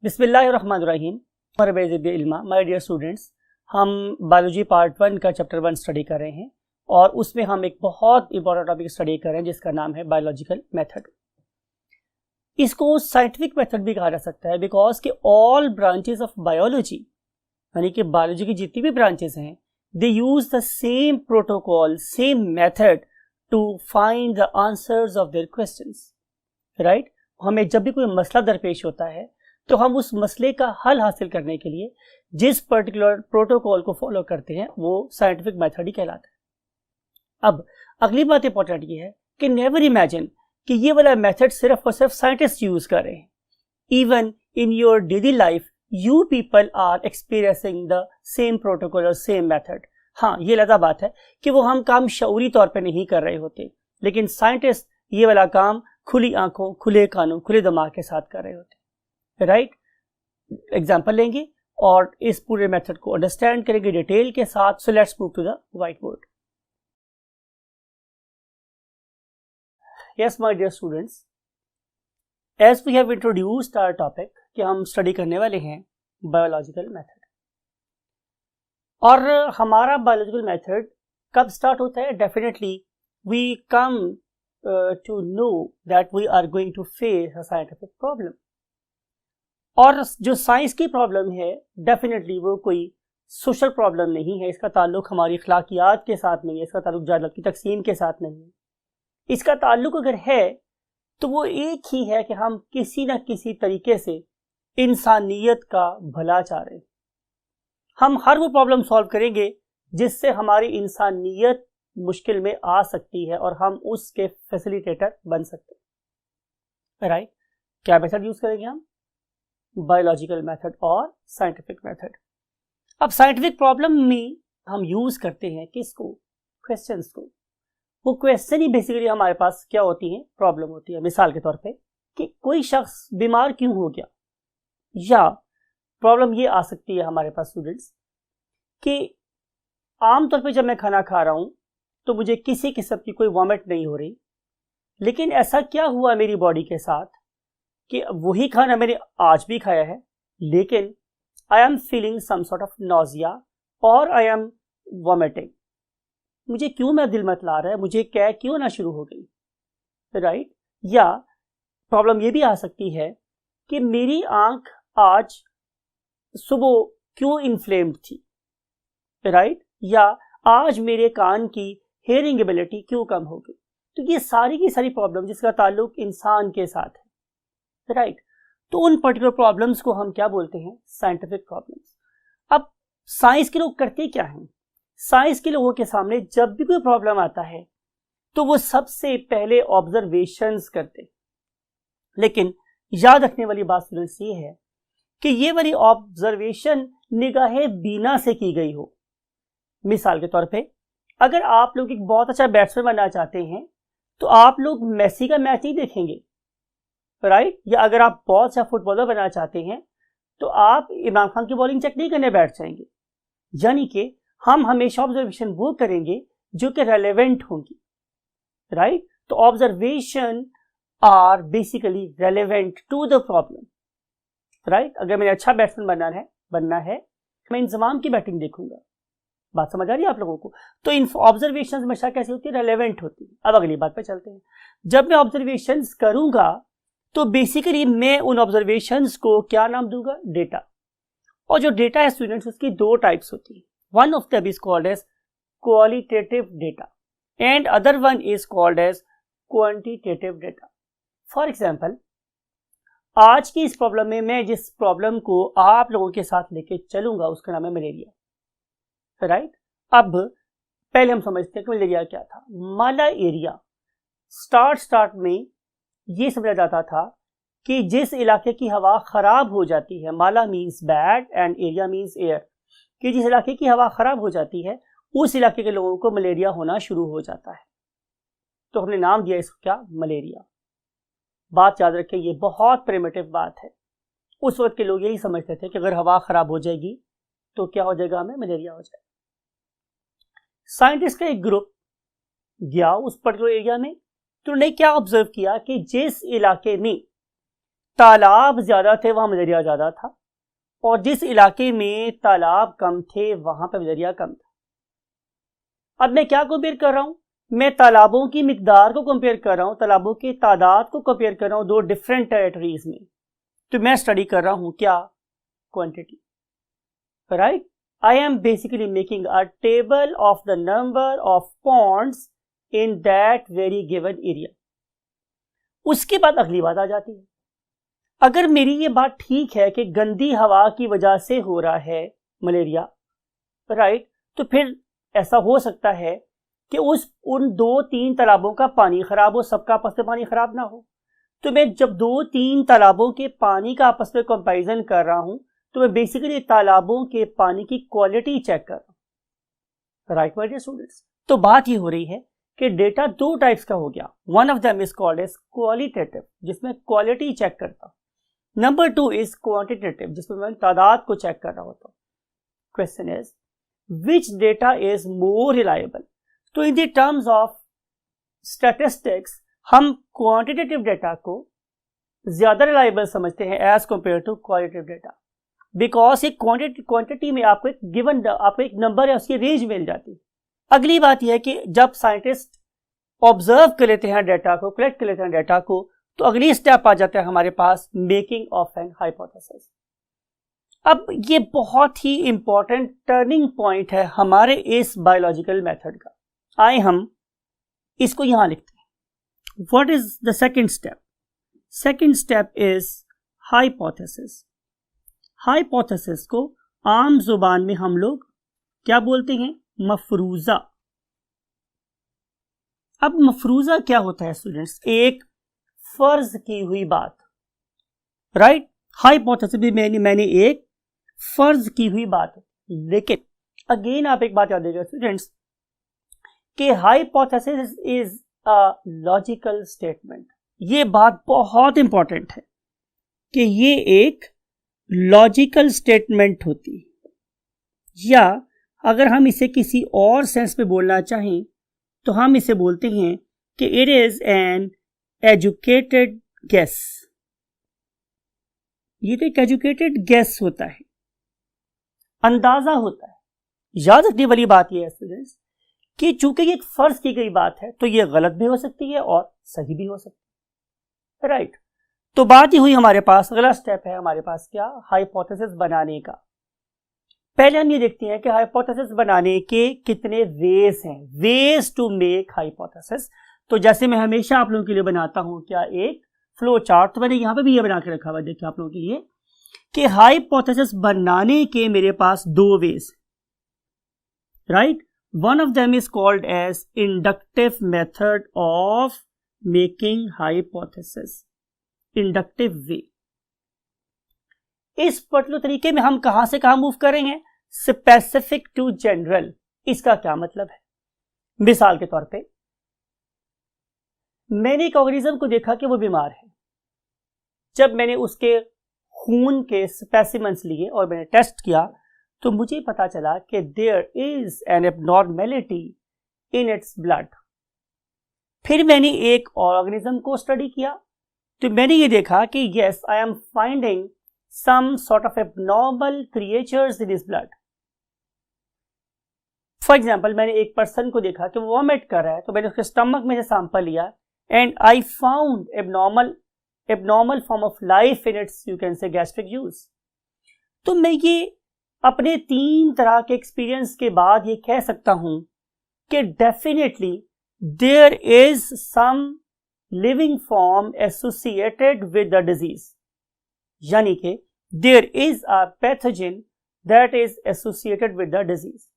बिस्मिल्लाहिर्रहमानिर्रहीम। My dear students, हम biology part 1 का चैप्टर 1 स्टडी कर रहे हैं और उसमें हम एक बहुत इंपॉर्टेंट टॉपिक स्टडी कर रहे हैं जिसका नाम है बायोलॉजिकल मेथड। इसको साइंटिफिक मेथड भी कहा जा सकता है बिकॉज कि ऑल ब्रांचेस ऑफ बायोलॉजी, यानी कि बायोलॉजी की जितनी भी ब्रांचेस हैं, they use the same protocol, same method to find the answers of their questions, right. हमें जब भी कोई मसला दरपेश होता है तो हम उस मसले का हल हासिल करने के लिए जिस पर्टिकुलर प्रोटोकॉल को फॉलो करते हैं वो साइंटिफिक मेथड ही कहलाता है। अब अगली बात इंपॉर्टेंट ये है कि नेवर इमेजिन कि ये वाला मेथड सिर्फ और सिर्फ साइंटिस्ट यूज कर रहे हैं। Even in your daily life you people are experiencing the same protocol और सेम मेथड। हाँ, ये अलग बात है कि वो हम काम शऊरी तौर पर नहीं कर रहे होते, लेकिन साइंटिस्ट ये वाला काम खुली आंखों, खुले कानों, खुले दिमाग के साथ कर रहे होते, राइट। एग्जाम्पल लेंगे और इस पूरे मेथड को अंडरस्टैंड करेंगे डिटेल के साथ। So let's move to the white board. Yes my dear students, as we have introduced our topic कि हम स्टडी करने वाले हैं बायोलॉजिकल मेथड। और हमारा बायोलॉजिकल मेथड कब स्टार्ट होता है? Definitely we come to know that we are going to face a scientific problem। और जो साइंस की प्रॉब्लम है डेफिनेटली वो कोई सोशल प्रॉब्लम नहीं है, इसका ताल्लुक हमारी अखलाकियात के साथ नहीं है, इसका ताल्लुक जायदाद की तकसीम के साथ नहीं है। इसका ताल्लुक अगर है तो वो एक ही है कि हम किसी न किसी तरीके से इंसानियत का भला चाह रहे हैं। हम हर वो प्रॉब्लम सॉल्व करेंगे जिससे हमारी इंसानियत मुश्किल में आ सकती है और हम उसके फैसिलिटेटर बन सकते हैं, राइट। क्या मेथड यूज करेंगे हम? बायोलॉजिकल मेथड और साइंटिफिक मेथड। अब साइंटिफिक प्रॉब्लम में हम यूज करते हैं किसको? क्वेश्चंस को। वो क्वेश्चन ही बेसिकली हमारे पास क्या होती है? प्रॉब्लम होती है। मिसाल के तौर पे कि कोई शख्स बीमार क्यों हो गया, या प्रॉब्लम ये आ सकती है हमारे पास स्टूडेंट्स कि आमतौर पे जब मैं खाना खा रहा हूं तो मुझे किसी किस्म की कोई वॉमिट नहीं हो रही, लेकिन ऐसा क्या हुआ मेरी बॉडी के साथ कि वही खाना मैंने आज भी खाया है, लेकिन I am feeling some sort of nausea और आई एम वॉमिटिंग। मुझे क्यों मेरा दिल मतला रहा है, मुझे क्या क्यों ना शुरू हो गई, राइट। या प्रॉब्लम ये भी आ सकती है कि मेरी आंख आज सुबह क्यों इन्फ्लेम्ड थी, राइट। या आज मेरे कान की हेयरिंग एबिलिटी क्यों कम हो गई। तो ये सारी की सारी प्रॉब्लम जिसका ताल्लुक इंसान के साथ है, राइट। तो उन पर्टिकुलर प्रॉब्लम्स को हम क्या बोलते हैं? Scientific problems. अब साइंस के लोग करते क्या हैं? साइंस के लोगों के सामने जब भी कोई प्रॉब्लम आता है तो वो सबसे पहले ऑब्जर्वेशंस करते हैं। लेकिन याद रखने वाली बात स्टूडेंट्स ये है कि ये वाली ऑब्जर्वेशन निगाहे बीना से की गई हो। मिसाल के तौर पे अगर आप लोग एक बहुत अच्छा बैट्समैन बनना चाहते हैं तो आप लोग मेसी का मैच नहीं देखेंगे, राइट। या अगर आप बहुत अच्छा फुटबॉलर बनना चाहते हैं तो आप इमरान खान की बॉलिंग चेक नहीं करने बैठ जाएंगे। यानी कि हम हमेशा ऑब्जर्वेशन वो करेंगे जो कि रेलेवेंट होंगी, राइट। तो observation are basically relevant to the problem, right. अगर मैंने अच्छा बैट्समैन बनना है मैं इंजमाम की बैटिंग देखूंगा। बात समझ आ रही है आप लोगों को? तो इन ऑब्जर्वेशंस हमेशा कैसी होती है? रेलेवेंट होती है। अब अगली बात पे चलते हैं। जब मैं ऑब्जर्वेशंस करूंगा तो बेसिकली मैं उन ऑब्जर्वेशंस को क्या नाम दूंगा? डेटा। और जो डेटा है स्टूडेंट्स उसकी दो टाइप्स होती है। One of them is called as qualitative data and other one is called as quantitative data. For example, आज की इस प्रॉब्लम में मैं जिस प्रॉब्लम को आप लोगों के साथ लेके चलूंगा उसका नाम है मलेरिया, राइट। अब पहले हम समझते हैं कि मलेरिया क्या था। मलेरिया स्टार्ट में ये समझा जाता था कि जिस इलाके की हवा खराब हो जाती है, mala means bad and aria means air, कि जिस इलाके की हवा खराब हो जाती है उस इलाके के लोगों को मलेरिया होना शुरू हो जाता है। तो हमने नाम दिया इसको क्या? मलेरिया। बात याद रखें, ये बहुत प्रिमिटिव बात है। उस वक्त के लोग यही समझते थे कि अगर हवा खराब हो जाएगी तो क्या हो जाएगा? हमें मलेरिया हो जाएगा। साइंटिस्ट का एक ग्रुप गया उस पर्टिकुलर एरिया में, तो उन्होंने क्या ऑब्जर्व किया कि जिस इलाके में तालाब ज़्यादा थे वहाँ मलेरिया ज़्यादा था, और जिस इलाके में तालाब कम थे वहाँ पे मलेरिया कम था। अब मैं क्या कंपेयर कर रहा हूँ? मैं तालाबों की मिकदार को कंपेयर कर रहा हूँ, तालाबों की तादाद को कंपेयर कर रहा हूँ दो डिफरेंट टेरिटरीज में। तो मैं स्टडी कर रहा हूँ क्या? Quantity, right? I am basically making a table of the number of ponds in that very given area. उसके बाद अगली बात आ जाती है, अगर मेरी ये बात ठीक है कि गंदी हवा की वजह से हो रहा है मलेरिया, राइट, तो फिर ऐसा हो सकता है कि उन 2-3 तालाबों का पानी खराब हो, सबका आपस में पानी खराब ना हो। तो मैं जब 2-3 तालाबों के पानी का आपस में कंपैरिजन कर रहा हूं, तो मैं बेसिकली तालाबों के पानी की क्वालिटी चेक कर रहा हूं, राइट माय डियर स्टूडेंट्स। तो बात ये हो रही है कि डेटा दो टाइप्स का हो गया। One of them is called as qualitative, जिसमें क्वालिटी चेक करता हूं। नंबर 2 इज क्वांटिटेटिव, जिसमें मैं तादाद को चेक कर रहा होता हूं। Question is which data is more reliable? तो in the terms of statistics हम क्वांटिटेटिव डेटा को ज्यादा रिलायबल समझते हैं as compare to qualitative data, because एक क्वांटिटी में आपको एक गिवन आपको एक नंबर है, उसकी रेंज मिल जाती है। अगली बात यह है कि जब साइंटिस्ट ऑब्जर्व कर लेते हैं डेटा को, कलेक्ट कर लेते हैं डेटा को, तो अगली स्टेप आ जाता है हमारे पास मेकिंग ऑफ एन हाइपोथेसिस। अब ये बहुत ही इंपॉर्टेंट टर्निंग पॉइंट है हमारे इस बायोलॉजिकल मेथड का। आए हम इसको यहां लिखते हैं। What is the second step? Second step is hypothesis. Hypothesis को आम जुबान में हम लोग क्या बोलते हैं? मफरूजा। अब मफरूजा क्या होता है स्टूडेंट्स? एक फर्ज की हुई बात, राइट? हाइपोथेसिस भी मैंने एक फर्ज की हुई बात है। लेकिन अगेन आप एक बात याद रखिएगा स्टूडेंट्स कि hypothesis is a logical statement. ये बात बहुत इंपॉर्टेंट है कि ये एक लॉजिकल स्टेटमेंट होती है, या अगर हम इसे किसी और सेंस में बोलना चाहें तो हम इसे बोलते हैं कि it is an educated guess. ये तो एक एजुकेटेड गेस होता है, अंदाजा होता है। याद रखने वाली बात यह है स्टूडेंट्स कि चूंकि ये एक फर्ज की गई बात है तो ये गलत भी हो सकती है और सही भी हो सकती है, राइट? तो बात ही हुई हमारे पास, अगला स्टेप है हमारे पास क्या? हाइपोथेसिस बनाने का। पहले हम ये देखते हैं कि हाइपोथेसिस बनाने के कितने वेज हैं, वेज टू मेक हाइपोथेसिस। तो जैसे मैं हमेशा आप लोगों के लिए बनाता हूं क्या? एक फ्लो चार्ट। तो मैंने यहां पे भी ये बना के रखा हुआ, देखिए आप लोगों के लिए कि हाइपोथेसिस बनाने के मेरे पास दो ways, right? One of them is called as inductive method of making hypothesis, inductive way. इस पर्टिकुलर तरीके में हम कहां से कहां मूव करेंगे? Specific to general. इसका क्या मतलब है? मिसाल के तौर पे मैंने एक ऑर्गेनिज्म को देखा कि वो बीमार है। जब मैंने उसके खून के स्पेसिमेंस लिए और मैंने टेस्ट किया तो मुझे पता चला कि there is an abnormality in its blood. फिर मैंने एक और ऑर्गेनिज्म को स्टडी किया तो मैंने ये देखा कि yes, I am finding some sort of abnormal creatures in his blood. For example, मैंने एक पर्सन को देखा कि वो वॉमिट कर रहा है, तो मैंने उसके स्टमक में से सैंपल लिया and I found abnormal form of life in its, you can say gastric juice. तो मैं ये अपने 3 तरह के एक्सपीरियंस के बाद ये कह सकता हूं कि definitely there is some living form associated with the disease, यानी कि there is a pathogen that is associated with the disease.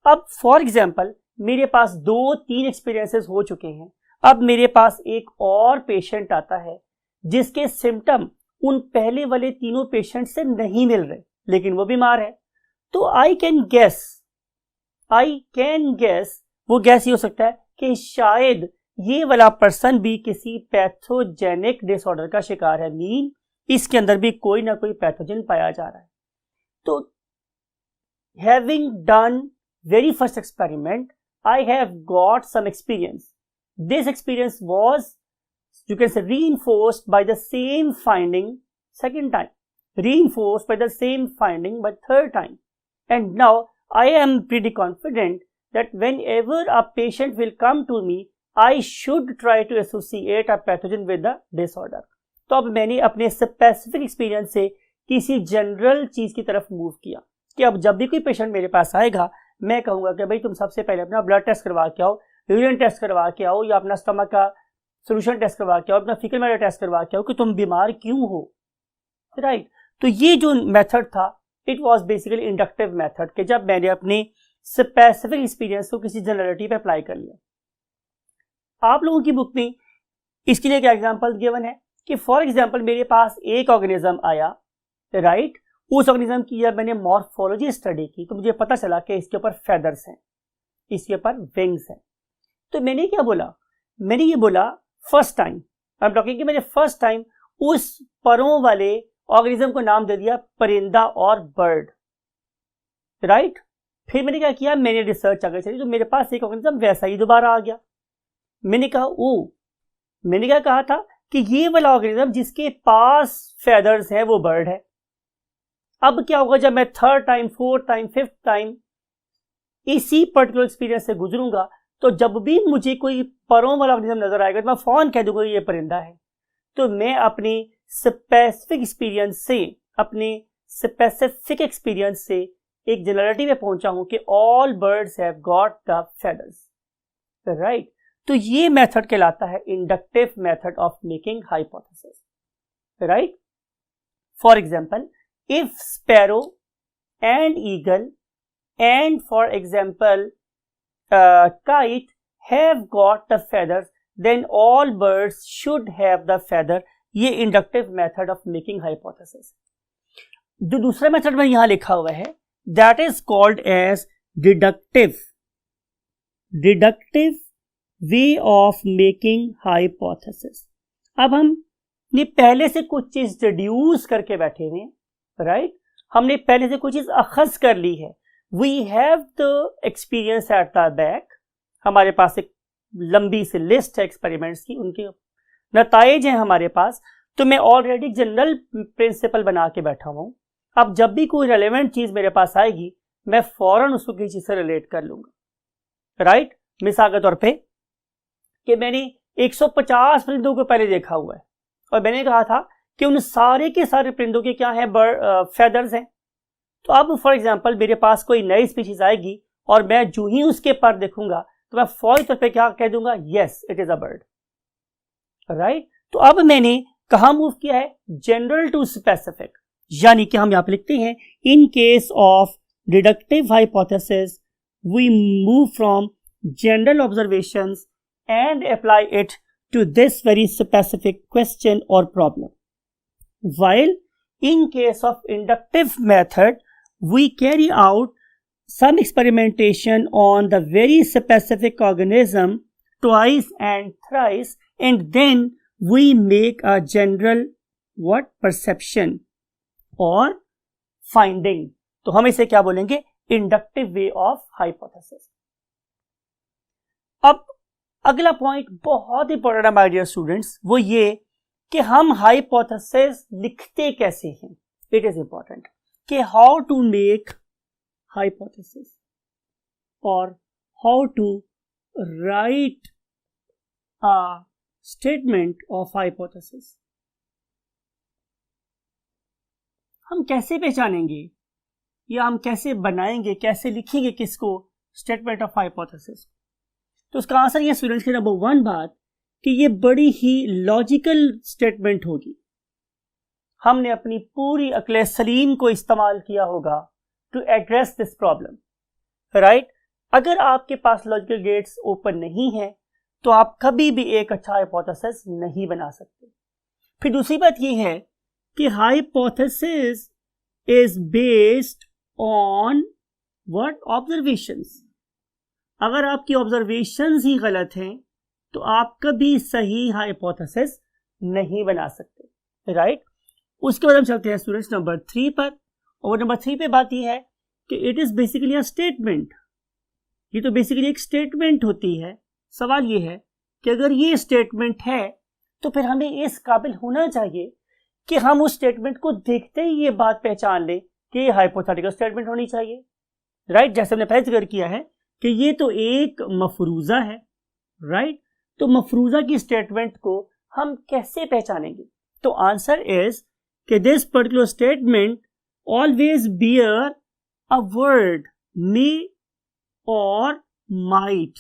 अब फॉर एग्जाम्पल मेरे पास 2-3 एक्सपीरियंसेस हो चुके हैं। अब मेरे पास एक और पेशेंट आता है जिसके सिम्टम उन पहले वाले तीनों पेशेंट से नहीं मिल रहे, लेकिन वो बीमार है। तो आई कैन गेस, वो गैस ये हो सकता है कि शायद ये वाला पर्सन भी किसी पैथोजेनिक डिसऑर्डर का शिकार है, मीन इसके अंदर भी कोई ना कोई पैथोजन पाया जा रहा है। तो having done very first experiment, I have got some experience. This experience was you can say reinforced by the same finding second time, reinforced by the same finding but third time. And now I am pretty confident that whenever a patient will come to me, I should try to associate a pathogen with the disorder. तो अब मैंने अपने specific experience से किसी general चीज की तरफ move किया कि अब जब भी कोई पेशेंट मेरे पास आएगा, मैं कहूंगा कि भाई तुम सबसे पहले अपना ब्लड टेस्ट करवा के आओ, यूरिन टेस्ट करवा के आओ, या अपना स्टमक का सोल्यूशन टेस्ट करवा के आओ, अपना फीकल मैटर टेस्ट करवा के आओ कि तुम बीमार क्यों हो, राइट। तो ये जो मेथड था, it was basically inductive method, कि जब मैंने अपने स्पेसिफिक एक्सपीरियंस को किसी जनरलिटी पे अप्लाई कर लिया। आप लोगों की बुक में इसके लिए क्या एग्जांपल गिवन है कि फॉर एग्जांपल मेरे पास एक ऑर्गेनिज्म आया, राइट। उस ऑर्गेनिज्म की जब मैंने मॉर्फोलॉजी स्टडी की तो मुझे पता चला कि इसके ऊपर फेदर्स हैं, इसके ऊपर विंग्स हैं। तो मैंने क्या बोला, मैंने ये बोला first time I am talking कि मैंने फर्स्ट टाइम उस परों वाले ऑर्गेनिज्म को नाम दे दिया परिंदा और बर्ड, राइट। फिर मैंने क्या किया, मैंने रिसर्च आगे चली तो मेरे पास एक ऑर्गेनिज्म वैसा ही दोबारा आ गया। मैंने कहा मैंने क्या कहा था कि ये वाला ऑर्गेनिज्म जिसके पास फेदर्स है वो बर्ड है। अब क्या होगा, जब मैं third time, fourth time, fifth time इसी पर्टिकुलर एक्सपीरियंस से गुजरूंगा, तो जब भी मुझे कोई परों वाला ऑर्गेनिज्म नजर आएगा तो मैं फौरन कह दूंगा ये परिंदा है। तो मैं अपने स्पेसिफिक एक्सपीरियंस से एक जनरलिटी में पहुंचा हूं कि all birds have got the feathers, right. तो ये मेथड कहलाता है inductive method of making hypothesis, right. For example, if sparrow and eagle and for example kite have got the feathers, then all birds should have the feather. ये inductive method of making hypothesis। जो दूसरा method में यहां लिखा हुआ है that is called as deductive way of making hypothesis। अब हम ने पहले से कुछ चीज डिड्यूस करके बैठे हुए, राइट। हमने पहले से कुछ चीज अखज कर ली है। We have the experience at the back, हमारे पास एक लंबी सी लिस्ट है एक्सपेरिमेंट्स की, उनके नताइज हैं हमारे पास। तो मैं ऑलरेडी जनरल प्रिंसिपल बना के बैठा हूं। अब जब भी कोई रेलेवेंट चीज मेरे पास आएगी, मैं फौरन उसको किसी चीज से रिलेट कर लूंगा, राइट। मिसाल के तौर पे कि मैंने 150 परिंदों को पहले देखा हुआ है और मैंने कहा था कि उन सारे के सारे परिंदों के क्या है, फेदर्स हैं। तो अब फॉर एग्जांपल मेरे पास कोई नई स्पीशीज आएगी और मैं जो ही उसके पर देखूंगा तो मैं फौरी तौर पे क्या कह दूंगा, yes it is a bird, right. तो अब मैंने कहां मूव किया है, जनरल टू स्पेसिफिक, यानी कि हम यहां पे लिखते हैं in case of deductive hypothesis we move from general observations and apply it to this very specific question or problem. While in case of inductive method, we carry out some experimentation on the very specific organism twice and thrice, and then we make a general perception or finding. तो हम इसे क्या बोलेंगे, inductive way of hypothesis। अब अगला point बहुत important है my dear students, वो ये कि हम हाइपोथेसिस लिखते कैसे हैं। इट इज इंपॉर्टेंट कि हाउ टू मेक हाइपोथेसिस और how to write a statement of hypothesis. हम कैसे पहचानेंगे या हम कैसे बनाएंगे, कैसे लिखेंगे किसको, स्टेटमेंट ऑफ हाइपोथेसिस। तो उसका आंसर ये स्टूडेंट्स की नंबर 1 बात कि ये बड़ी ही लॉजिकल स्टेटमेंट होगी। हमने अपनी पूरी अक्ल सलीम को इस्तेमाल किया होगा to address this problem, right. अगर आपके पास लॉजिकल गेट्स ओपन नहीं है तो आप कभी भी एक अच्छा हाइपोथेसिस नहीं बना सकते। फिर दूसरी बात ये है कि hypothesis is based on what, observations. अगर आपकी ऑब्जर्वेशंस ही गलत हैं तो आप कभी सही हाइपोथेसिस नहीं बना सकते, राइट। उसके बाद हम चलते हैं स्टूडेंट्स नंबर 3 पर, और नंबर 3 पे बात यह है कि it is basically a statement. ये तो बेसिकली एक स्टेटमेंट होती है। सवाल ये है कि अगर ये स्टेटमेंट है तो फिर हमें इस काबिल होना चाहिए कि हम उस स्टेटमेंट को देखते ही ये बात पहचान लें कि ये हाइपोथेटिकल स्टेटमेंट होनी चाहिए, राइट। जैसे हमने पहले जिक्र किया है कि ये तो एक मफरूजा है, राइट। तो मफरूजा की स्टेटमेंट को हम कैसे पहचानेंगे? तो आंसर इज कि this particular statement always bear a word may और माइट,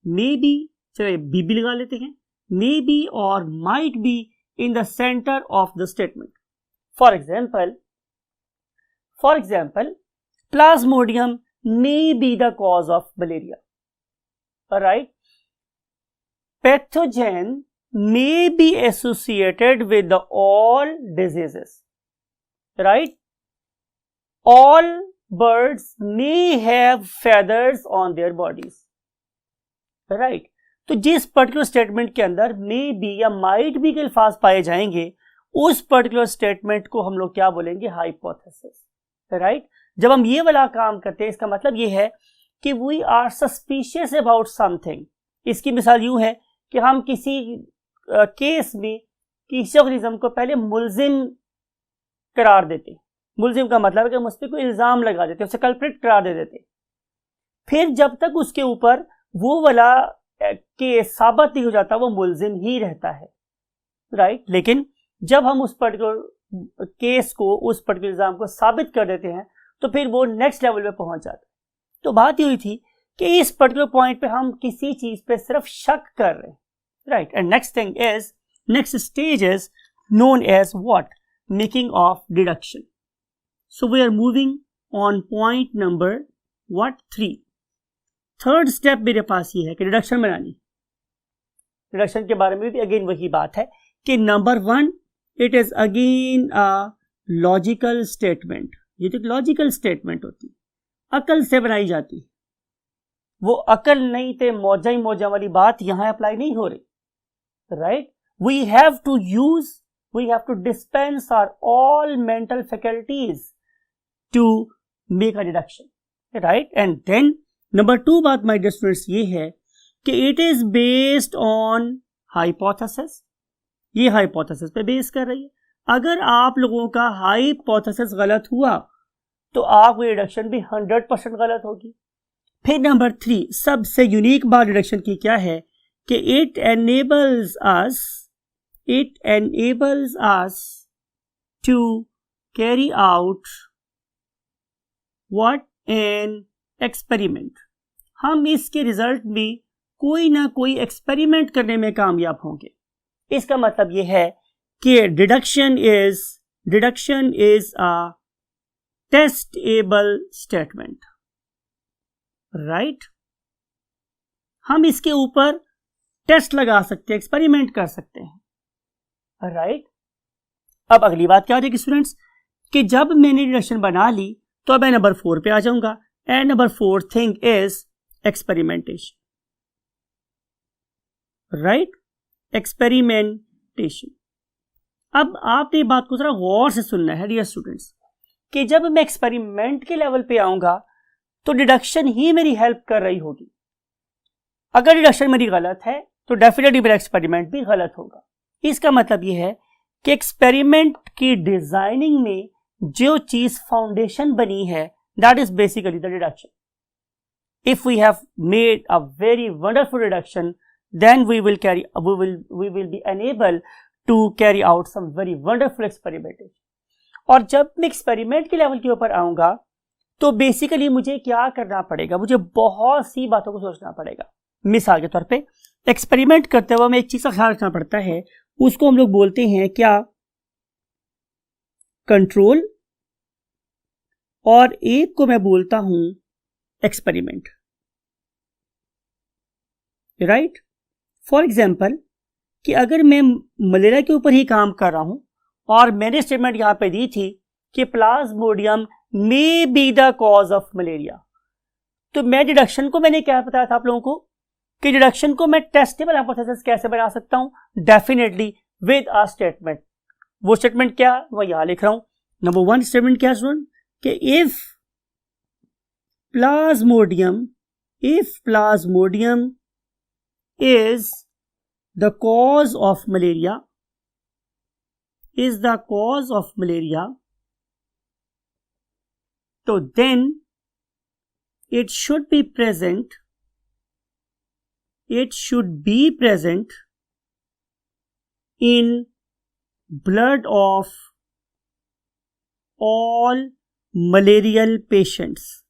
मे बी, चलिए बी भी लगा लेते हैं, मे बी और might be in the center of the statement. For example, Plasmodium may be the cause of malaria. Alright? Pathogen may be associated with the all diseases. Right? All birds may have feathers on their bodies. Right? तो जिस particular statement के अंदर may be या might be के अल्फाज पाए जाएंगे उस पर्टिकुलर स्टेटमेंट को हम लोग क्या बोलेंगे? Hypothesis, right. जब हम ये वाला काम करते हैं इसका मतलब ये है कि we are suspicious about something. इसकी मिसाल यूं है कि हम किसी केस में किसी ऑर्गेनिज्म को पहले मुल्जिम करार देते। मुल्जिम का मतलब है कि हम उस पर कोई इल्जाम लगा देते, उसे कल्प्रिट करार दे देते। फिर जब तक उसके ऊपर वो वाला केस साबित नहीं हो जाता वो मुल्जिम ही रहता है, राइट। लेकिन जब हम उस पर्टिकुलर केस को, उस पर्टिकुलर इल्जाम को साबित कर देते हैं तो फिर वो नेक्स्ट लेवल पे पहुंच जाता है। तो बात ये हुई थी कि इस पर्टिकुलर पॉइंट पे हम किसी चीज पे सिर्फ शक कर रहे हैं, right. And next stage is known as what? Making of deduction. So we are moving on point number 3। Third step मेरे पास ये है कि डिडक्शन बनानी। डिडक्शन के बारे में भी अगेन वही बात है कि number 1 it is again a logical statement. ये तो एक लॉजिकल स्टेटमेंट होती है, अकल से बनाई जाती है। वो अकल नहीं थे मौजा ही मौजा वाली बात यहां अप्लाई नहीं हो रही, right. We have to dispense our all mental faculties to make a deduction, right. And then number 2 बात माय डियर स्टूडेंट्स ये है कि it is based on hypothesis. ये हाइपोथेसिस पे बेस कर रही है। अगर आप लोगों का हाइपोथेसिस गलत हुआ तो आपकी डिडक्शन भी 100% गलत होगी। फिर नंबर 3 सबसे यूनिक बात डिडक्शन की क्या है कि it enables us to carry out what? An experiment. हम इसके रिजल्ट में कोई ना कोई एक्सपेरिमेंट करने में कामयाब होंगे। इसका मतलब यह है कि deduction is a testable statement, right. हम इसके ऊपर टेस्ट लगा सकते हैं, एक्सपेरिमेंट कर सकते हैं, राइट। अब अगली बात क्या हो जाएगी स्टूडेंट्स कि जब मैंने डिडक्शन बना ली तो अब मैं नंबर 4 पे आ जाऊंगा। And number 4 thing is experimentation, right. Experimentation. अब आपने बात को जरा गौर से सुनना है डियर स्टूडेंट्स कि जब मैं एक्सपेरिमेंट के लेवल पे आऊंगा तो डिडक्शन ही मेरी हेल्प कर रही होगी। अगर डिडक्शन मेरी गलत है तो डेफिनेटली मेरा एक्सपेरिमेंट भी गलत होगा। इसका मतलब यह है कि एक्सपेरिमेंट की डिजाइनिंग में जो चीज फाउंडेशन बनी है that is basically the deduction. If we have made a very wonderful reduction, then we will be unable to carry out some very wonderful experimentation. और जब मैं एक्सपेरिमेंट के लेवल के ऊपर आऊंगा तो बेसिकली मुझे क्या करना पड़ेगा? मुझे बहुत सी बातों को सोचना पड़ेगा। मिसाल के तौर पे एक्सपेरिमेंट करते हुए हमें एक चीज का ख्याल रखना पड़ता है, उसको हम लोग बोलते हैं क्या? कंट्रोल। और एक को मैं बोलता हूं एक्सपेरिमेंट, राइट। फॉर एग्जाम्पल कि अगर मैं मलेरिया के ऊपर ही काम कर रहा हूं और मैंने स्टेटमेंट यहां पे दी थी कि Plasmodium may be the cause of malaria, तो मैं डिडक्शन को मैंने क्या बताया था आप लोगों को कि डिडक्शन को मैं टेस्टेबल हाइपोथेसिस कैसे बना सकता हूं? Definitely with a statement. वो स्टेटमेंट क्या? वो यहां लिख रहा हूं। नंबर 1 स्टेटमेंट क्या स्टूडेंट कि if Plasmodium is the cause of malaria is the cause of malaria, so then it should be present in blood of all malarial patients.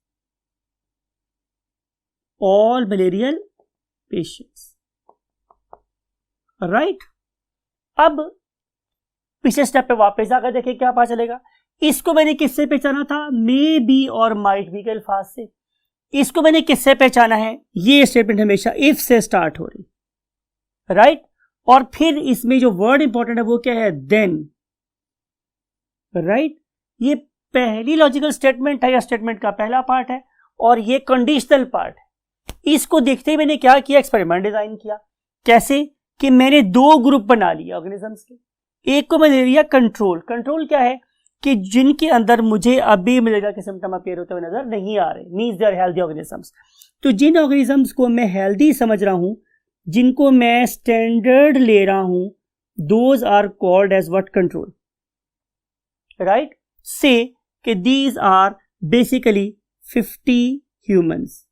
All malarial patients. Right अब पिछले step पे वापस आकर देखें क्या पता चलेगा। इसको मैंने किससे पहचाना था? मे बी और माइट बी के अल्फाज से। इसको मैंने किससे पहचाना है? ये स्टेटमेंट हमेशा इफ से स्टार्ट हो रही, राइट। और फिर इसमें जो वर्ड इंपॉर्टेंट है वो क्या है? Then, right. ये पहली लॉजिकल स्टेटमेंट है या स्टेटमेंट का पहला पार्ट है और ये कंडीशनल पार्ट है। इसको देखते ही मैंने क्या किया? एक्सपेरिमेंट डिजाइन किया। कैसे? कि मैंने दो ग्रुप बना लिए ऑर्गेनिजम्स के। एक को मैंने ले लिया कंट्रोल। कंट्रोल क्या है? कि जिनके अंदर मुझे अभी मलेरिया के सिम्टम अपीयर होते हुए नजर नहीं आ रहे, means they are healthy organisms. तो जिन ऑर्गेनिजम्स को मैं हेल्दी समझ रहा हूं, जिनको मैं स्टैंडर्ड ले रहा हूं, those are called as what? Control, right. Say कि दीज आर बेसिकली 50 ह्यूमंस।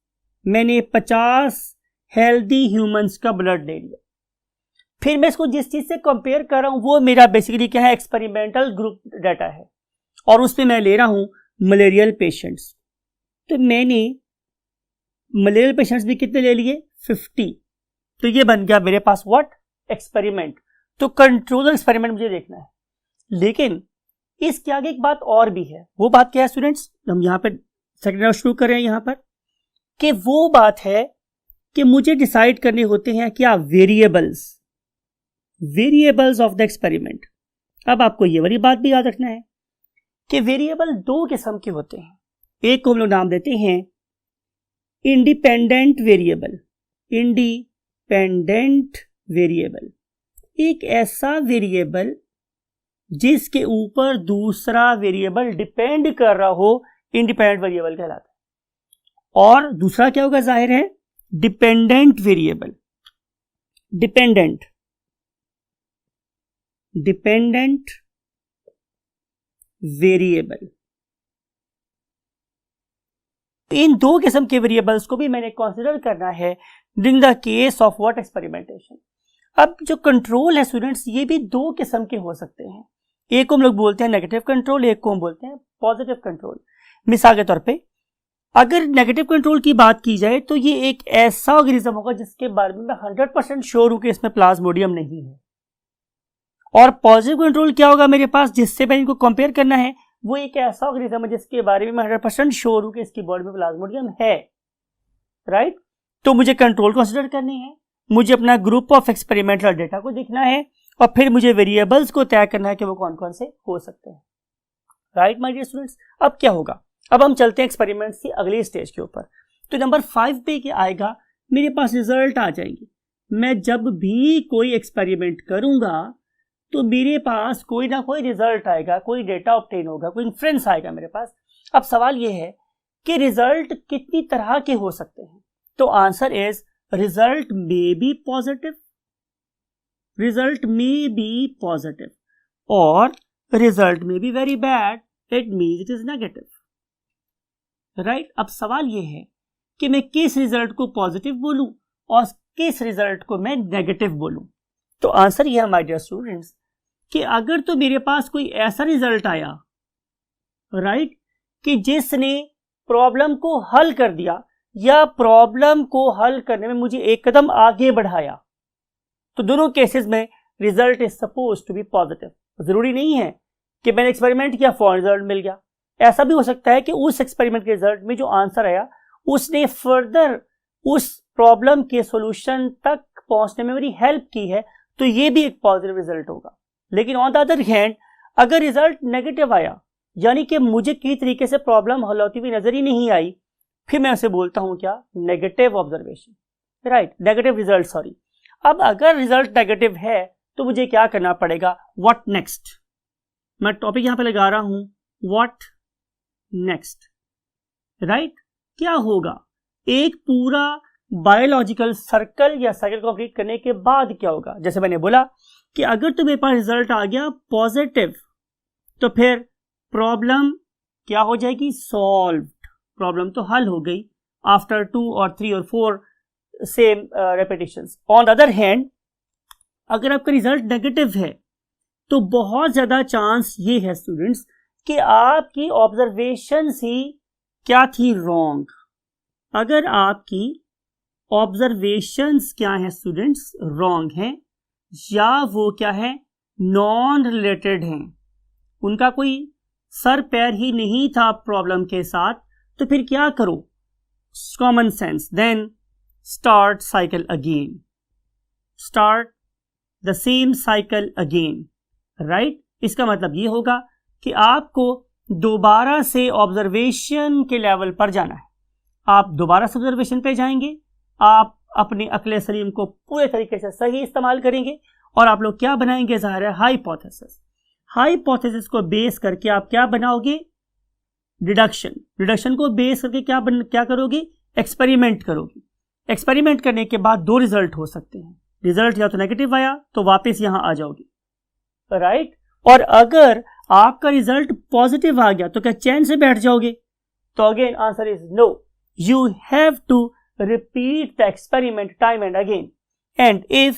मैंने 50 हेल्दी ह्यूमंस का ब्लड ले लिया। फिर मैं इसको जिस चीज से कंपेयर कर रहा हूं वो मेरा बेसिकली क्या है? एक्सपेरिमेंटल ग्रुप डाटा है और उसमें मैं ले रहा हूं मलेरियल पेशेंट्स। तो मैंने मलेरियल पेशेंट्स भी कितने ले लिए? 50। तो ये बन गया मेरे पास व्हाट? एक्सपेरिमेंट। तो कंट्रोल एक्सपेरिमेंट मुझे देखना है। लेकिन इसके आगे एक बात और भी है। वो बात क्या है स्टूडेंट्स? हम यहां पर सेकंड राउंड शुरू कर रहे हैं यहां पर, कि वो बात है कि मुझे डिसाइड करने होते हैं क्या? Variables of the experiment. अब आपको ये वाली बात भी याद रखना है कि वेरिएबल दो किस्म के होते हैं। एक को हम लोग नाम देते हैं इंडिपेंडेंट वेरिएबल। इंडिपेंडेंट वेरिएबल एक ऐसा वेरिएबल जिसके ऊपर दूसरा वेरिएबल डिपेंड कर रहा हो, इंडिपेंडेंट वेरिएबल कहलाता है। और दूसरा क्या होगा? जाहिर है डिपेंडेंट वेरिएबल। Dependent variable. इन दो किस्म के वेरिएबल्स को भी मैंने कंसीडर करना है in the case of what? Experimentation. अब जो कंट्रोल है स्टूडेंट्स, ये भी दो किस्म के हो सकते हैं। एक को हम लोग बोलते हैं नेगेटिव कंट्रोल, एक को हम बोलते हैं पॉजिटिव कंट्रोल। मिसाल के तौर पे अगर नेगेटिव कंट्रोल की बात की जाए तो ये एक ऐसा ऑर्गेनिज्म होगा जिसके बारे में मैं 100% श्योर हूं कि इसमें प्लाज्मोडियम नहीं है। और पॉजिटिव कंट्रोल क्या होगा मेरे पास, जिससे मैं इनको कंपेयर करना है? वो एक ऐसा ऑर्गेनिज्म है जिसके बारे में मैं 100% श्योर हूं कि इसकी बॉडी में प्लाज्मोडियम है, राइट। तो मुझे कंट्रोल कंसीडर करनी है, मुझे अपना ग्रुप ऑफ एक्सपेरिमेंटल डेटा को देखना है और फिर मुझे वेरिएबल्स को तय करना है कि वो कौन कौन से हो सकते हैं, राइट माय डियर स्टूडेंट्स। अब क्या होगा? अब हम चलते हैं एक्सपेरिमेंट्स की अगली स्टेज के ऊपर। तो नंबर 5 पे क्या आएगा? मेरे पास रिजल्ट आ जाएंगे। मैं जब भी कोई एक्सपेरिमेंट करूंगा तो मेरे पास कोई ना कोई रिजल्ट आएगा, कोई डेटा ऑब्टेन होगा, कोई इन्फ्रेंस आएगा मेरे पास। अब सवाल यह है कि रिजल्ट कितनी तरह के हो सकते हैं? तो answer is result may be positive, result may be positive, और result may be very bad, it means it is negative, right. अब सवाल यह है कि मैं किस रिजल्ट को पॉजिटिव बोलूं और किस रिजल्ट को मैं नेगेटिव बोलूं। तो आंसर यह है माय डियर स्टूडेंट्स कि अगर तो मेरे पास कोई ऐसा रिजल्ट आया, राइट, कि जिसने प्रॉब्लम को हल कर दिया या प्रॉब्लम को हल करने में मुझे एक कदम आगे बढ़ाया, तो दोनों केसेस में result is suppose to be positive. जरूरी नहीं है कि मैंने एक्सपेरिमेंट किया फॉर रिजल्ट मिल गया। ऐसा भी हो सकता है कि उस एक्सपेरिमेंट के रिजल्ट में जो आंसर आया उसने फर्दर उस प्रॉब्लम के सॉल्यूशन तक पहुंचने में मेरी हेल्प की है, तो ये भी एक पॉजिटिव रिजल्ट होगा। लेकिन ऑन द अदर हैंड अगर रिजल्ट नेगेटिव आया, यानी कि मुझे किसी तरीके से प्रॉब्लम हल होती हुई नजर ही नहीं आई, फिर मैं उसे बोलता हूं क्या? Negative observation, right, negative result, sorry. अब अगर रिजल्ट नेगेटिव है तो मुझे क्या करना पड़ेगा? What next. मैं टॉपिक यहां पे लगा रहा हूं, व्हाट नेक्स्ट, राइट। क्या होगा? एक पूरा बायोलॉजिकल सर्कल या साइकिल कंप्लीट करने के बाद क्या होगा। जैसे मैंने बोला कि अगर तुम्हें पास रिजल्ट आ गया पॉजिटिव तो फिर प्रॉब्लम क्या हो जाएगी, सॉल्व्ड, प्रॉब्लम तो हल हो गई आफ्टर 2 और 3 और 4 same repetitions. On the other hand अगर आपका रिजल्ट नेगेटिव है तो बहुत ज्यादा चांस ये है स्टूडेंट्स कि आपकी ऑब्जर्वेशंस ही क्या थी, रॉन्ग। अगर आपकी ऑब्जर्वेशंस क्या है स्टूडेंट्स, रॉन्ग हैं, या वो क्या है, नॉन रिलेटेड हैं, उनका कोई सर पैर ही नहीं था प्रॉब्लम के साथ, तो फिर क्या करो, common sense, then start cycle again, start the same cycle again, right. इसका मतलब ये होगा कि आपको दोबारा से ऑब्जर्वेशन के लेवल पर जाना है। आप दोबारा से ऑब्जर्वेशन पे जाएंगे, आप अपने अक्ले सलीम को पूरे तरीके से सही इस्तेमाल करेंगे और आप लोग क्या बनाएंगे, ज़ाहिर है हाइपोथेसिस। हाइपोथेसिस को बेस करके आप क्या बनाओगे, डिडक्शन। डिडक्शन को बेस करके क्या करोगे, एक्सपेरिमेंट करोगे। एक्सपेरिमेंट करने के बाद दो रिजल्ट हो सकते हैं, रिजल्ट या तो नेगेटिव आया तो वापस यहां आ जाओगे, राइट। और अगर आपका रिजल्ट पॉजिटिव आ गया तो क्या चैन से बैठ जाओगे, तो again answer is no, you have to repeat the experiment time and again, and if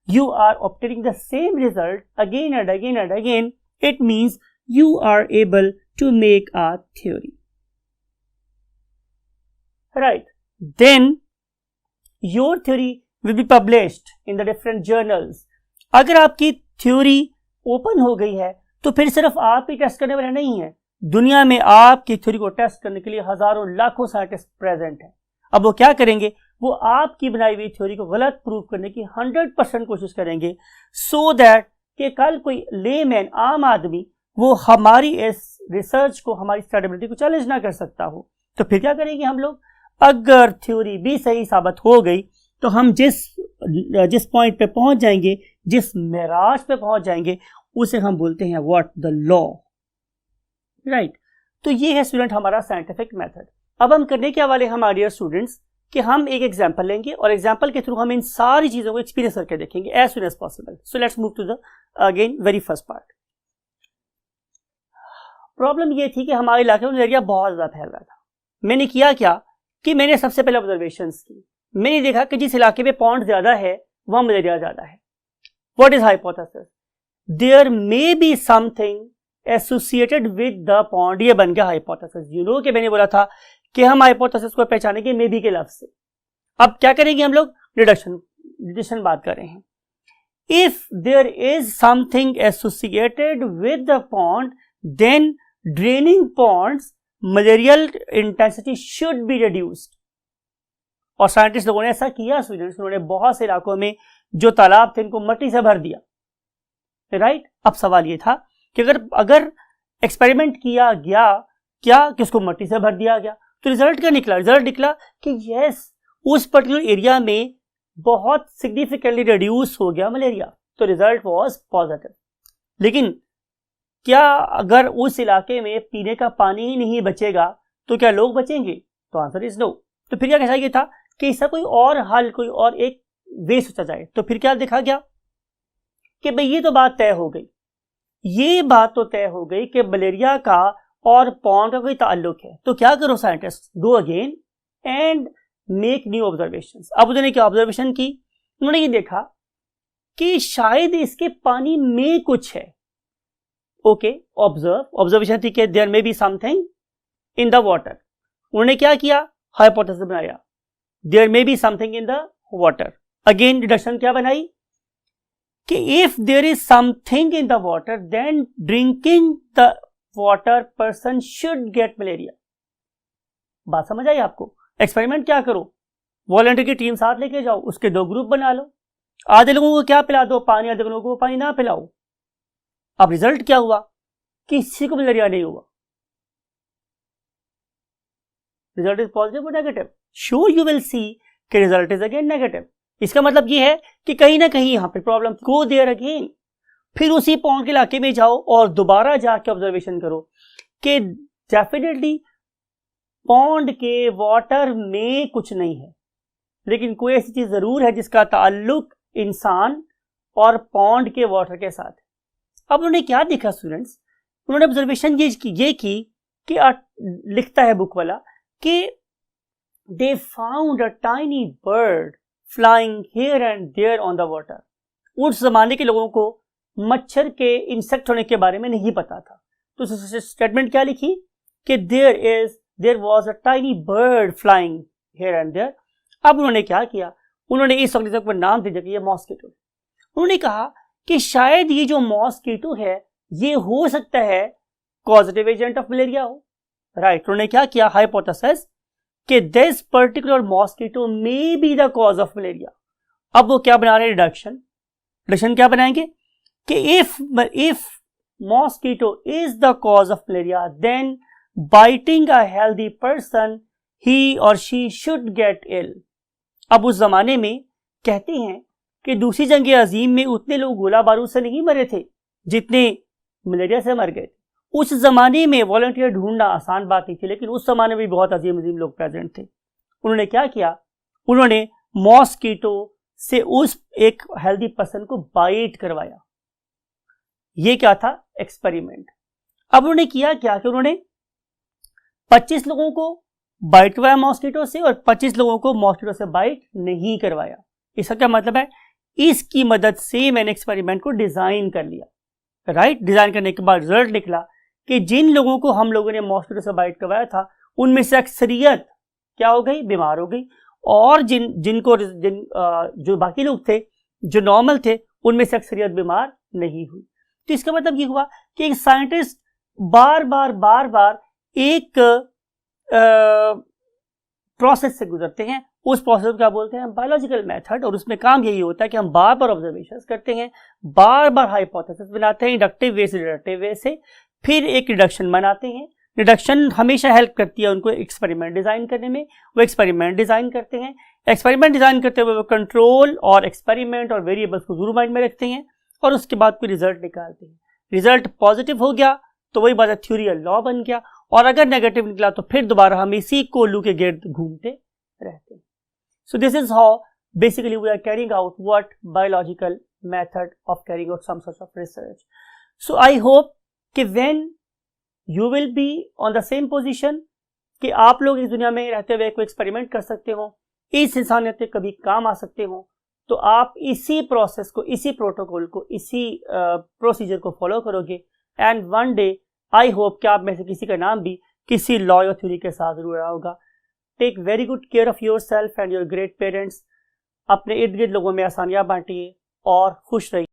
you are obtaining the same result again and again and again, it means you are able to make a theory, right. Then your theory will be published in the different journals. अगर आपकी theory open हो गई है तो फिर सिर्फ आप ही test करने वाले नहीं है, दुनिया में आपकी थ्योरी को टेस्ट करने के लिए हजारों लाखों साइंटिस्ट प्रेजेंट हैं। अब वो क्या करेंगे, वो आपकी बनाई हुई थ्योरी को गलत प्रूव करने की 100% कोशिश करेंगे, सो दैट कि कल कोई लेमैन, आम आदमी, वो हमारी इस रिसर्च को, हमारी स्टेबिलिटी को चैलेंज ना कर सकता हो। तो फिर क्या करेंगे हम लोग, अगर थ्योरी भी सही साबित हो गई तो हम जिस पॉइंट पे पहुंच जाएंगे, जिस मेराज पे पहुंच जाएंगे, उसे हम बोलते हैं व्हाट, द लॉ, राइट। तो ये है स्टूडेंट हमारा साइंटिफिक मेथड। अब हम करने के वाले हमारे डियर स्टूडेंट्स कि हम एक एग्जांपल लेंगे और एग्जांपल के थ्रू हम इन सारी चीजों को एक्सपीरियंस करके देखेंगे as soon as possible. So let's move to the again very first part. Problem ये थी कि हमारे इलाके में मलेरिया बहुत ज्यादा फैल रहा था। मैंने किया क्या कि मैंने सबसे पहले ऑब्जर्वेशंस की, मैंने देखा कि जिस इलाके में पॉन्ड ज्यादा है वहां मलेरिया ज्यादा है। What is hypothesis, there may be something associated with the pond, ये बन गया हाइपोथेसिस। यू नो कि मैंने बोला था कि हम हाइपोथेसिस को पहचानेंगे मे बी के लफ्ज से। अब क्या करेंगे हम लोग, डिडक्शन बात कर रहे हैं। If there is something associated with the pond then draining ponds malarial intensity should be reduced. और साइंटिस्ट लोगों ने ऐसा किया स्टूडेंट्स, उन्होंने बहुत से इलाकों में जो तालाब थे इनको मिट्टी से भर दिया, राइट। अब सवाल ये था कि अगर एक्सपेरिमेंट किया गया क्या कि उसको मिट्टी से भर दिया गया, तो रिजल्ट क्या निकला, रिजल्ट निकला कि यस उस पर्टिकुलर एरिया में बहुत सिग्निफिकेंटली रिड्यूस हो गया मलेरिया, तो रिजल्ट वाज पॉजिटिव। लेकिन क्या अगर उस इलाके में पीने का पानी ही नहीं बचेगा तो क्या लोग बचेंगे, तो आंसर इज नो। तो फिर क्या कहना चाहिए था कि इसका कोई और हल, कोई और एक वे सोचा जाए। तो फिर क्या देखा गया कि भाई ये तो बात तय हो गई, ये बात तो तय हो गई कि मलेरिया का और पॉन्ड का कोई ताल्लुक है। तो क्या करो scientist, go again and make new observations. अब उन्होंने क्या ऑब्जर्वेशन की, उन्होंने ये देखा कि शायद इसके पानी में कुछ है। ओके, ऑब्जर्वेशन थी कि there may be something in the water. उन्होंने क्या किया, हाइपोथेसिस बनाया, there may be something in the water. Again deduction क्या बनाई कि if there is something in the water then drinking the water person should get malaria. बात समझ आई आपको। एक्सपेरिमेंट क्या करो, वॉलंटियर की टीम साथ लेके जाओ, उसके दो ग्रुप बना लो, आधे लोगों को क्या पिला दो, पानी, आधे लोगों को पानी ना पिलाओ। अब रिजल्ट क्या हुआ, किसी को मलेरिया नहीं हुआ। रिजल्ट इज पॉजिटिव और negative, sure you will see कि रिजल्ट इज अगेन नेगेटिव। इसका मतलब ये है कि कहीं ना कहीं यहां पे प्रॉब्लम, गो देयर अगेन, फिर उसी पॉन्ड के इलाके में जाओ और दोबारा जाके ऑब्जर्वेशन करो कि डेफिनेटली पॉन्ड के वाटर में कुछ नहीं है। लेकिन कोई ऐसी चीज जरूर है जिसका ताल्लुक इंसान और पॉन्ड के वाटर के साथ। अब उन्होंने क्या देखा स्टूडेंट्स, उन्होंने ऑब्जर्वेशन ये की कि लिखता है बुक वाला कि they found a tiny bird flying here and there on the water. उस जमाने के लोगों को मच्छर के इंसेक्ट होने के बारे में नहीं पता था, तो स्टेटमेंट क्या लिखी कि there was a tiny bird flying here and there. अब उन्होंने क्या किया, उन्होंने इस ऑर्गेनिज्म को नाम दे दिया कि ये मॉस्किटो। उन्होंने कहा कि शायद ये जो मॉस्किटो है ये हो सकता है कॉजेटिव एजेंट ऑफ मलेरिया हो। राइट, उन्होंने क्या किया, हाइपोथेसिस कि this particular mosquito may be the cause of malaria. अब वो क्या बना रहे हैं, डिडक्शन क्या बनाएंगे कि if mosquito is the cause of malaria then biting a healthy person he और शी शुड गेट इल। अब उस जमाने में कहते हैं कि दूसरी जंग अजीम में उतने लोग गोला बारूद से नहीं मरे थे जितने मलेरिया से मर गए। उस जमाने में वॉलंटियर ढूंढना आसान बात नहीं थी, लेकिन उस जमाने में भी बहुत अजीम लोग प्रेजेंट थे। उन्होंने क्या किया, उन्होंने मॉस्किटो से उस एक हेल्दी पर्सन को बाइट करवाया। ये क्या था, एक्सपेरिमेंट। अब उन्होंने किया क्या कि उन्होंने 25 लोगों को बाइट करवाया मॉस्किटो से और 25 लोगों को मॉस्किटो से बाइट नहीं करवाया। इसका क्या मतलब है, इसकी मदद से मैंने एक्सपेरिमेंट को डिजाइन कर लिया। राइट, डिजाइन करने के बाद रिजल्ट निकला कि जिन लोगों को हम लोगों ने मॉस्किटो से बाइट करवाया था उनमें से अक्सरियत क्या हो गई, बीमार हो गई, और जो बाकी लोग थे जो नॉर्मल थे उनमें से अक्सरियत बीमार नहीं हुई। तो इसका मतलब ये हुआ कि एक साइंटिस्ट बार बार एक प्रोसेस से गुजरते हैं, उस प्रोसेस को क्या बोलते हैं, बायोलॉजिकल मेथड। और उसमें काम यही होता है कि हम बार बार ऑब्जर्वेशंस करते हैं, बार बार हाइपोथेसिस बनाते हैं, इंडक्टिव वे से डिडक्टिव वे से, फिर एक रिडक्शन बनाते हैं। रिडक्शन हमेशा हेल्प करती है उनको एक्सपेरिमेंट डिजाइन करने में, वो एक्सपेरिमेंट डिजाइन करते हैं। एक्सपेरिमेंट डिजाइन करते हुए वो कंट्रोल और एक्सपेरिमेंट और वेरिएबल्स को जरूर माइंड में रखते हैं और उसके बाद कोई रिजल्ट निकालते हैं। रिजल्ट पॉजिटिव हो गया तो वही बात है, थ्योरी लॉ बन गया, और अगर नेगेटिव निकला तो फिर दोबारा हम इसी कोल्लू के गिर्द घूमते रहते हैं। So this is how basically we are carrying out what biological method of carrying out some sort of research. So I hope कि when you will be on the same position कि आप लोग इस दुनिया में रहते हुए कोई एक्सपेरिमेंट कर सकते हो, इस इंसानियत के कभी काम आ सकते हो, तो आप इसी प्रोसेस को, इसी प्रोटोकॉल को, इसी प्रोसीजर को फॉलो करोगे and one day I hope कि आप में से किसी का नाम भी किसी लॉ या थ्योरी के साथ जरूर रहा होगा। Take very good care of yourself and your great parents. अपने इर्द गिर्द लोगों में आसानियां बांटिए और खुश रहिए।